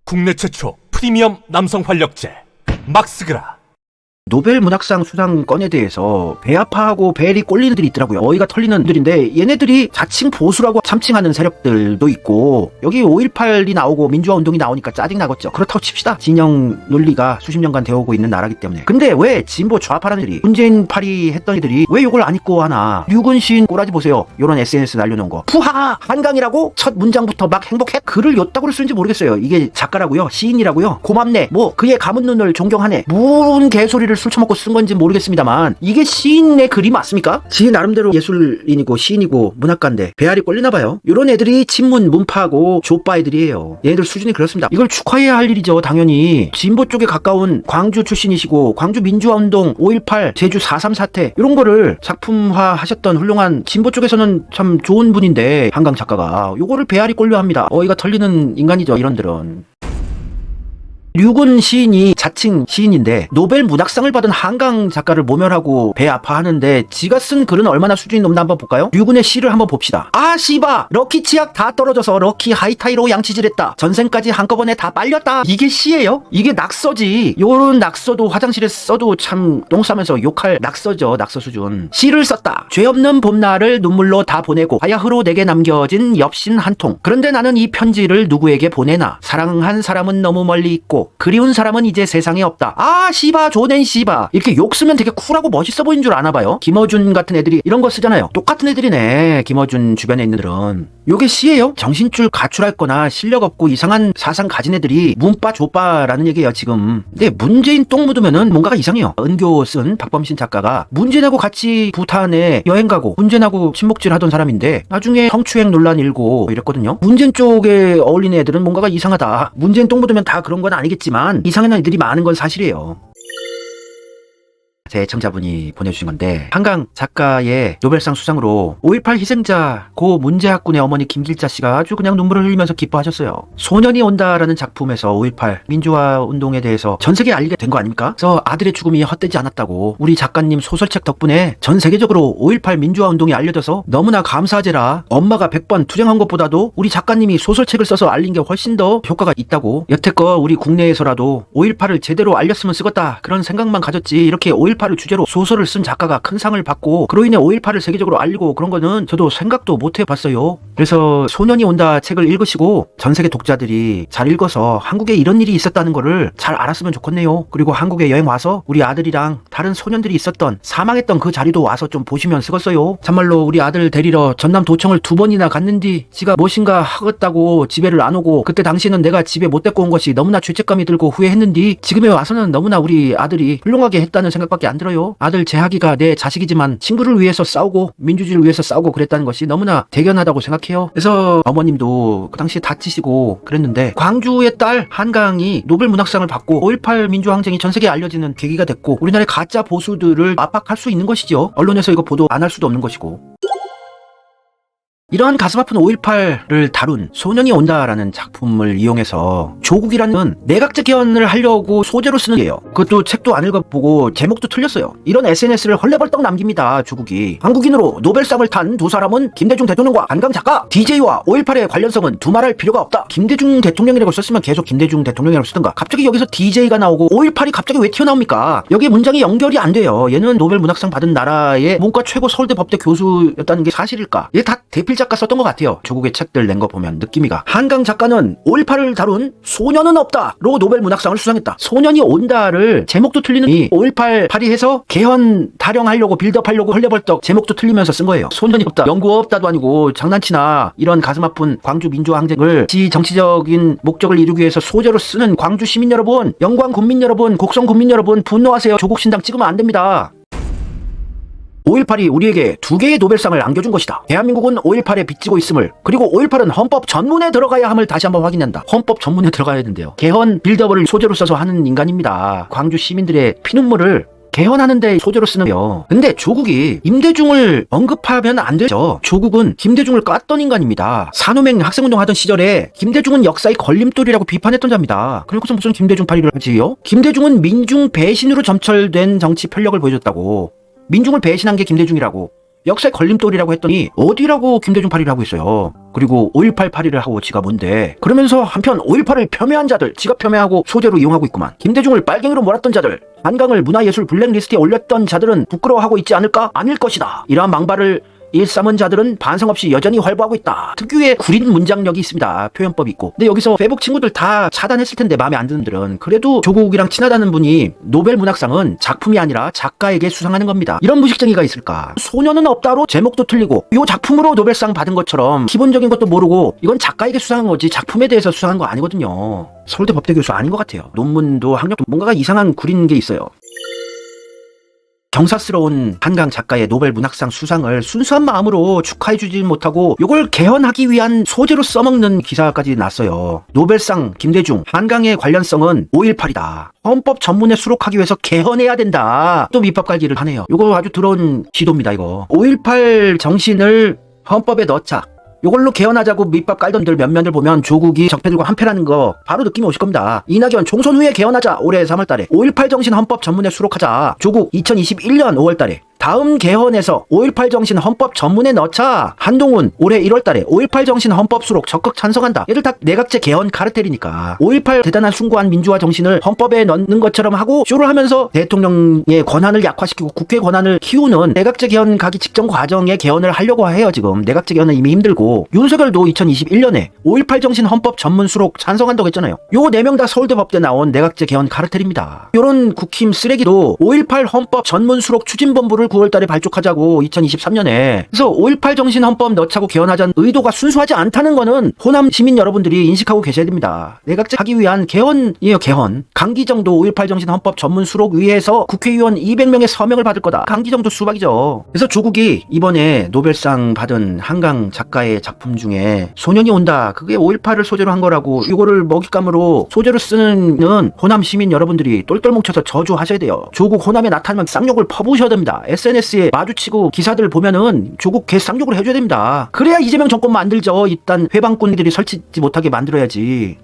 국내 최초 프리미엄 남성 활력제 막스그라. 노벨 문학상 수상권에 대해서 배아파하고 벨이 꼴리는 들이 있더라고요. 어이가 털리는 들인데 얘네들이 자칭 보수라고 참칭하는 세력들도 있고 여기 5.18이 나오고 민주화 운동이 나오니까 짜증나겠죠. 그렇다고 칩시다. 진영 논리가 수십 년간 되어오고 있는 나라기 때문에. 근데 왜 진보 좌파라는 애들이 문재인 파리 했던 애들이 왜 이걸 안 입고 하나. 류근 시인 꼬라지 보세요. 요런 SNS 날려놓은 거. 푸하! 한강이라고 첫 문장부터 막 행복해? 글을 요따구로 쓰는지 모르겠어요. 이게 작가라고요? 시인이라고요? 고맙네. 뭐 그의 감은 눈을 존경하네. 무슨 개소리를 술 처먹고 쓴 건지 모르겠습니다만 이게 시인의 글이 맞습니까? 지 나름대로 예술인이고 시인이고 문학가인데 배알이 꼴리나봐요. 이런 애들이 친문 문파고 조빠 애들이에요. 얘네들 수준이 그렇습니다. 이걸 축하해야 할 일이죠. 당연히 진보 쪽에 가까운 광주 출신이시고 광주 민주화운동 5.18 제주 4.3 사태 이런 거를 작품화 하셨던 훌륭한 진보 쪽에서는 참 좋은 분인데 한강 작가가 요거를 배알이 꼴려 합니다. 어이가 털리는 인간이죠. 이런들은. 류근 시인이 자칭 시인인데 노벨 문학상을 받은 한강 작가를 모멸하고 배 아파하는데 지가 쓴 글은 얼마나 수준이 높나 한번 볼까요? 류근의 시를 한번 봅시다. 아 씨바 럭키 치약 다 떨어져서 럭키 하이타이로 양치질했다. 전생까지 한꺼번에 다 빨렸다. 이게 시예요? 이게 낙서지. 요런 낙서도 화장실에 써도 참 똥 싸면서 욕할 낙서죠. 낙서 수준. 시를 썼다. 죄 없는 봄날을 눈물로 다 보내고 바야흐로 내게 남겨진 엽신 한 통. 그런데 나는 이 편지를 누구에게 보내나. 사랑한 사람은 너무 멀리 있고 그리운 사람은 이제 세상에 없다. 아 씨바 조낸 씨바. 이렇게 욕 쓰면 되게 쿨하고 멋있어 보이는 줄 아나봐요. 김어준 같은 애들이 이런 거 쓰잖아요. 똑같은 애들이네. 김어준 주변에 있는 애들은. 요게 시예요? 정신줄 가출할 실력 없고 이상한 사상 가진 애들이 문빠 조빠라는 얘기예요 지금. 근데 문재인 똥 묻으면은 뭔가가 이상해요. 은교 쓴 박범신 작가가 문재인하고 같이 부탄에 여행 가고 문재인하고 친목질 하던 사람인데 나중에 성추행 논란 일고 이랬거든요. 문재인 쪽에 어울리는 애들은 뭔가가 이상하다. 문재인 똥 묻으면 다 그런 건 아니겠지만 이상한 애들이 많은 건 사실이에요. 제 애청자분이 보내주신 건데 한강 작가의 노벨상 수상으로 5.18 희생자 고 문재학군의 어머니 김길자 씨가 아주 그냥 눈물을 흘리면서 기뻐하셨어요. 소년이 온다라는 작품에서 5.18 민주화 운동에 대해서 전 세계에 알리게 된 거 아닙니까? 그래서 아들의 죽음이 헛되지 않았다고 우리 작가님 소설책 덕분에 전 세계적으로 5.18 민주화 운동이 알려져서 너무나 감사하제라. 엄마가 100번 투쟁한 것보다도 우리 작가님이 소설책을 써서 알린 게 훨씬 더 효과가 있다고. 여태껏 우리 국내에서라도 5.18을 제대로 알렸으면 쓰겄다 그런 생각만 가졌지 이렇게 5.18을 주제로 소설을 쓴 작가가 큰 상을 받고 그로 인해 5.18을 세계적으로 알리고 그런 거는 저도 생각도 못 해봤어요. 그래서 소년이 온다 책을 읽으시고 전 세계 독자들이 잘 읽어서 한국에 이런 일이 있었다는 거를 잘 알았으면 좋겠네요. 그리고 한국에 여행 와서 우리 아들이랑 다른 소년들이 있었던 사망했던 그 자리도 와서 좀 보시면 쓰겄어요. 참말로 우리 아들 데리러 전남 도청을 2번이나 갔는데 지가 무엇인가 하겠다고 집에를 안 오고 그때 당시에는 내가 집에 못 데리고 온 것이 너무나 죄책감이 들고 후회했는데 지금에 와서는 너무나 우리 아들이 훌륭하게 했다는 생각밖에 안 들어요. 아들 재학이가 내 자식이지만 친구를 위해서 싸우고 민주주의를 위해서 싸우고 그랬다는 것이 너무나 대견하다고 생각해요. 그래서 어머님도 그 당시에 다치시고 그랬는데 광주의 딸 한강이 노벨 문학상을 받고 5.18 민주항쟁이 전 세계에 알려지는 계기가 됐고 우리나라의 가짜 보수들을 압박할 수 있는 것이죠. 언론에서 이거 보도 안 할 수도 없는 것이고. 이러한 가슴 아픈 5.18을 다룬 소년이 온다라는 작품을 이용해서 조국이라는 내각제 개헌을 하려고 소재로 쓰는 게요. 그것도 책도 안 읽어보고 제목도 틀렸어요. 이런 SNS를 헐레벌떡 남깁니다. 조국이. 한국인으로 노벨상을 탄 두 사람은 김대중 대통령과 한강 작가. DJ와 5.18의 관련성은 두말할 필요가 없다. 김대중 대통령이라고 썼으면 계속 김대중 대통령이라고 쓰던가. 갑자기 여기서 DJ가 나오고 5.18이 갑자기 왜 튀어나옵니까? 여기 문장이 연결이 안 돼요. 얘는 노벨 문학상 받은 나라의 문과 최고 서울대 법대 교수였다는 게 사실일까? 얘 다 대필 작가 썼던 것 같아요. 조국의 책들 낸 거 보면 느낌이가. 한강 작가는 5.18을 다룬 소년은 없다로 노벨 문학상을 수상했다. 소년이 온다를 제목도 틀리는 이 5.18 발의해서 개헌 타령하려고 빌드업하려고 헐레벌떡 제목도 틀리면서 쓴 거예요. 소년이 없다. 연구 없다도 아니고 장난치나. 이런 가슴 아픈 광주 민주화 항쟁을 지 정치적인 목적을 이루기 위해서 소재로 쓰는 광주 시민 여러분, 영광 국민 여러분, 곡성 국민 여러분 분노하세요. 조국 신당 찍으면 안 됩니다. 5.18이 우리에게 2개의 노벨상을 안겨준 것이다. 대한민국은 5.18에 빚지고 있음을, 그리고 5.18은 헌법 전문에 들어가야 함을 다시 한번 확인한다. 헌법 전문에 들어가야 된대요. 개헌 빌드업을 소재로 써서 하는 인간입니다. 광주 시민들의 피눈물을 개헌하는데 소재로 쓰는 거예요. 근데 조국이 임대중을 언급하면 안 되죠. 조국은 김대중을 깠던 인간입니다. 산호맹 학생운동 하던 시절에 김대중은 역사의 걸림돌이라고 비판했던 자입니다. 그리고서 무슨 김대중 파리를 하지요? 김대중은 민중 배신으로 점철된 정치 편력을 보여줬다고. 민중을 배신한 게 김대중이라고. 역사의 걸림돌이라고 했더니 어디라고 김대중 파리를 하고 있어요. 그리고 5.18 파리를 하고 지가 뭔데. 그러면서 한편 5.18을 폄훼한 자들, 지가 폄훼하고 소재로 이용하고 있구만. 김대중을 빨갱이로 몰았던 자들, 한강을 문화예술 블랙리스트에 올렸던 자들은 부끄러워하고 있지 않을까? 아닐 것이다. 이러한 망발을 일삼은 자들은 반성 없이 여전히 활보하고 있다. 특유의 구린 문장력이 있습니다. 표현법이 있고. 근데 여기서 페북 친구들 다 차단했을 텐데 마음에 안 드는 분들은 그래도 조국이랑 친하다는 분이 노벨 문학상은 작품이 아니라 작가에게 수상하는 겁니다. 이런 무식쟁이가 있을까? 소녀는 없다로 제목도 틀리고 요 작품으로 노벨상 받은 것처럼 기본적인 것도 모르고 이건 작가에게 수상한 거지 작품에 대해서 수상한 거 아니거든요. 서울대 법대 교수 아닌 것 같아요. 논문도 학력도 뭔가가 이상한 구린 게 있어요. 경사스러운 한강 작가의 노벨 문학상 수상을 순수한 마음으로 축하해주지 못하고 이걸 개헌하기 위한 소재로 써먹는 기사까지 났어요. 노벨상 김대중 한강의 관련성은 5.18이다. 헌법 전문에 수록하기 위해서 개헌해야 된다. 또 밑밥깔기를 하네요. 이거 아주 더러운 지도입니다. 이거 5.18 정신을 헌법에 넣자. 요걸로 개헌하자고 밑밥 깔던들 몇몇을 보면 조국이 적폐들과 한패라는 거 바로 느낌이 오실 겁니다. 이낙연 총선 후에 개헌하자. 올해 3월달에 5.18 정신 헌법 전문에 수록하자. 조국 2021년 5월달에 다음 개헌에서 5.18 정신 헌법 전문에 넣자. 한동훈 올해 1월달에 5.18 정신 헌법 수록 적극 찬성한다. 얘들 다 내각제 개헌 카르텔이니까 5.18 대단한 숭고한 민주화 정신을 헌법에 넣는 것처럼 하고 쇼를 하면서 대통령의 권한을 약화시키고 국회 권한을 키우는 내각제 개헌 가기 직전 과정에 개헌을 하려고 해요. 지금 내각제 개헌은 이미 힘들고 윤석열도 2021년에 5.18 정신 헌법 전문 수록 찬성한다고 했잖아요. 요 4명 다 서울대 법대 나온 내각제 개헌 카르텔입니다. 요런 국힘 쓰레기도 5.18 헌법 전문 수록 추진본부를 9월달에 발족하자고 2023년에 그래서 5.18 정신 헌법 넣자고 개헌하자는 의도가 순수하지 않다는 거는 호남 시민 여러분들이 인식하고 계셔야 됩니다. 내각제 하기 위한 개헌이에요. 개헌. 강기정도 5.18 정신 헌법 전문 수록 위해서 국회의원 200명의 서명을 받을 거다. 강기정도 수박이죠. 그래서 조국이 이번에 노벨상 받은 한강 작가의 작품 중에 소년이 온다. 그게 5.18을 소재로 한 거라고 이거를 먹잇감으로 소재로 쓰는 호남 시민 여러분들이 똘똘 뭉쳐서 저주하셔야 돼요. 조국 호남에 나타나면 쌍욕을 퍼부으셔야 됩니다. SNS에 마주치고 기사들 보면은 조국 개 쌍욕을 해줘야 됩니다. 그래야 이재명 정권 만들죠. 일단 회방꾼들이 설치지 못하게 만들어야지.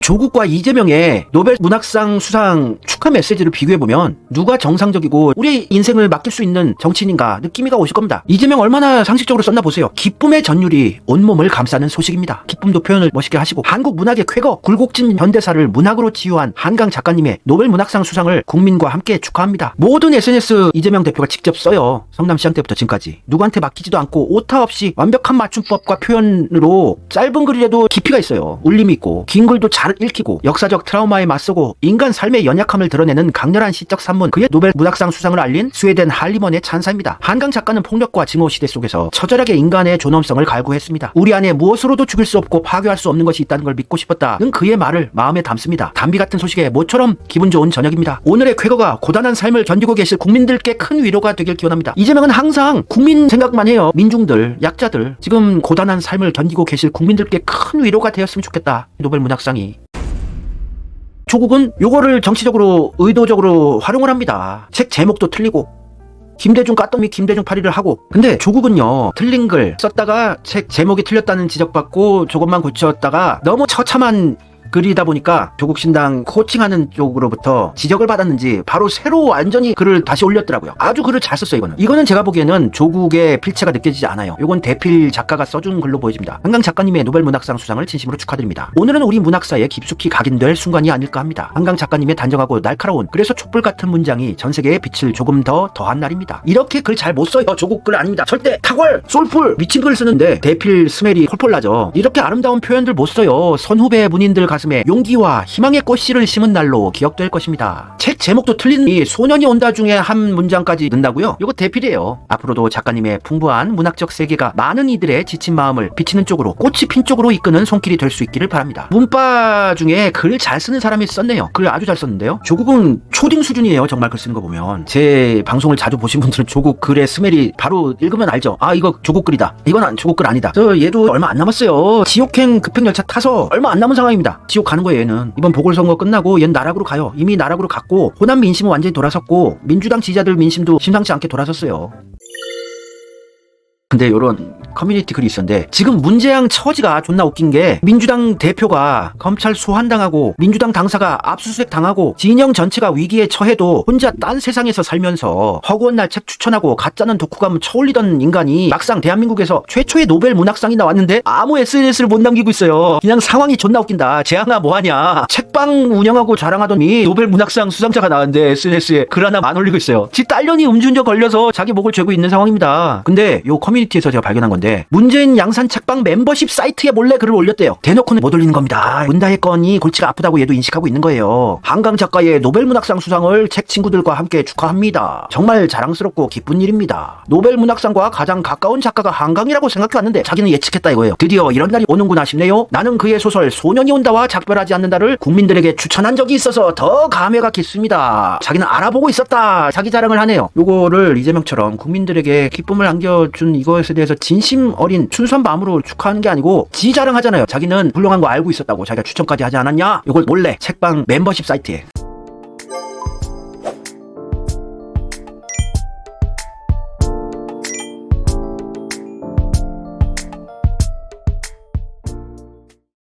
조국과 이재명의 노벨 문학상 수상 축하 메시지를 비교해보면 누가 정상적이고 우리의 인생을 맡길 수 있는 정치인인가 느낌이가 오실 겁니다. 이재명 얼마나 상식적으로 썼나 보세요. 기쁨의 전율이 온몸을 감싸는 소식입니다. 기쁨도 표현을 멋있게 하시고 한국 문학의 쾌거 굴곡진 현대사를 문학으로 치유한 한강 작가님의 노벨 문학상 수상을 국민과 함께 축하합니다. 모든 SNS 이재명 대표가 직접 써요. 성남시장 때부터 지금까지. 누구한테 맡기지도 않고 오타 없이 완벽한 맞춤법과 표현으로 짧은 글이라도 깊이가 있어요. 울림이 있고 긴 글도 잘 읽히고 역사적 트라우마에 맞서고 인간 삶의 연약함을 드러내는 강렬한 시적 산문, 그의 노벨 문학상 수상을 알린 스웨덴 할리먼의 찬사입니다. 한강 작가는 폭력과 증오 시대 속에서 처절하게 인간의 존엄성을 갈구했습니다. 우리 안에 무엇으로도 죽일 수 없고 파괴할 수 없는 것이 있다는 걸 믿고 싶었다는 그의 말을 마음에 담습니다. 담비 같은 소식에 모처럼 기분 좋은 저녁입니다. 오늘의 쾌거가 고단한 삶을 견디고 계실 국민들께 큰 위로가 되길 기원합니다. 이재명은 항상 국민 생각만 해요. 민중들, 약자들, 지금 고단한 삶을 견디고 계실 국민들께 큰 위로가 되었으면 좋겠다. 노벨 문학상이. 조국은 요거를 정치적으로 의도적으로 활용을 합니다. 책 제목도 틀리고 김대중 까더미 김대중 파리를 하고. 근데 조국은요 틀린 글 썼다가 책 제목이 틀렸다는 지적받고 조금만 고쳤다가 너무 처참한 글이다 보니까 조국 신당 코칭하는 쪽으로부터 지적을 받았는지 바로 새로 완전히 글을 다시 올렸더라고요. 아주 글을 잘 썼어요. 이거는 제가 보기에는 조국의 필체가 느껴지지 않아요. 이건 대필 작가가 써준 글로 보여집니다. 한강 작가님의 노벨 문학상 수상을 진심으로 축하드립니다. 오늘은 우리 문학사에 깊숙이 각인될 순간이 아닐까 합니다. 한강 작가님의 단정하고 날카로운 그래서 촛불 같은 문장이 전 세계에 빛을 조금 더 더한 날입니다. 이렇게 글 잘 못 써요. 조국 글 아닙니다. 절대 탁월 솔풀 미친 글 쓰는데 대필 스멜이 폴폴 나죠. 이렇게 아름다운 표현들 못 써요. 선후배 문인들 가슴에 용기와 희망의 꽃씨를 심은 날로 기억될 것입니다. 책 제목도 틀린 이 소년이 온다 중에 한 문장까지 넣는다고요? 이거 대필이에요. 앞으로도 작가님의 풍부한 문학적 세계가 많은 이들의 지친 마음을 비치는 쪽으로 꽃이 핀 쪽으로 이끄는 손길이 될 수 있기를 바랍니다. 문파 중에 글을 잘 쓰는 사람이 썼네요. 글 아주 잘 썼는데요. 조국은 초딩 수준이에요. 정말 글 쓰는 거 보면. 제 방송을 자주 보신 분들은 조국 글의 스멜이 바로 읽으면 알죠. 아 이거 조국 글이다. 이건 조국 글 아니다. 얘도 얼마 안 남았어요. 지옥행 급행열차 타서 얼마 안 남은 상황입니다. 지옥 가는 거예요. 얘는 이번 보궐선거 끝나고 얘는 나락으로 가요. 이미 나락으로 갔고 호남 민심은 완전히 돌아섰고 민주당 지지자들 민심도 심상치 않게 돌아섰어요. 근데 요런 커뮤니티 글이 있었는데 지금 문재양 처지가 존나 웃긴 게 민주당 대표가 검찰 소환당하고 민주당 당사가 압수수색 당하고 진영 전체가 위기에 처해도 혼자 딴 세상에서 살면서 허구한 날 책 추천하고 가짜는 독후감 쳐올리던 인간이 막상 대한민국에서 최초의 노벨 문학상이 나왔는데 아무 SNS를 못 남기고 있어요. 그냥 상황이 존나 웃긴다. 재앙아 뭐하냐. 책방 운영하고 자랑하더니 노벨 문학상 수상자가 나왔는데 SNS에 글 하나 안 올리고 있어요. 지 딸년이 음주운전 걸려서 자기 목을 죄고 있는 상황입니다. 근데 요 커뮤니티에서 제가 발견한 건데 문재인 양산 책방 멤버십 사이트에 몰래 글을 올렸대요. 대놓고는 못 올리는 겁니다. 문다의 건이 골치가 아프다고 얘도 인식하고 있는 거예요. 한강 작가의 노벨 문학상 수상을 책 친구들과 함께 축하합니다. 정말 자랑스럽고 기쁜 일입니다. 노벨 문학상과 가장 가까운 작가가 한강이라고 생각해왔는데 자기는 예측했다 이거예요. 드디어 이런 날이 오는구나 싶네요. 나는 그의 소설 소년이 온다와 작별하지 않는다를 국민들에게 추천한 적이 있어서 더 감회가 깊습니다. 자기는 알아보고 있었다. 자기 자랑을 하네요. 요거를 이재명처럼 국민들에게 기쁨을 안겨준 이것에 대해서 진심 어린 순수한 마음으로 축하하는 게 아니고 지 자랑하잖아요. 자기는 훌륭한 거 알고 있었다고 자기가 추천까지 하지 않았냐? 요걸 몰래 책방 멤버십 사이트에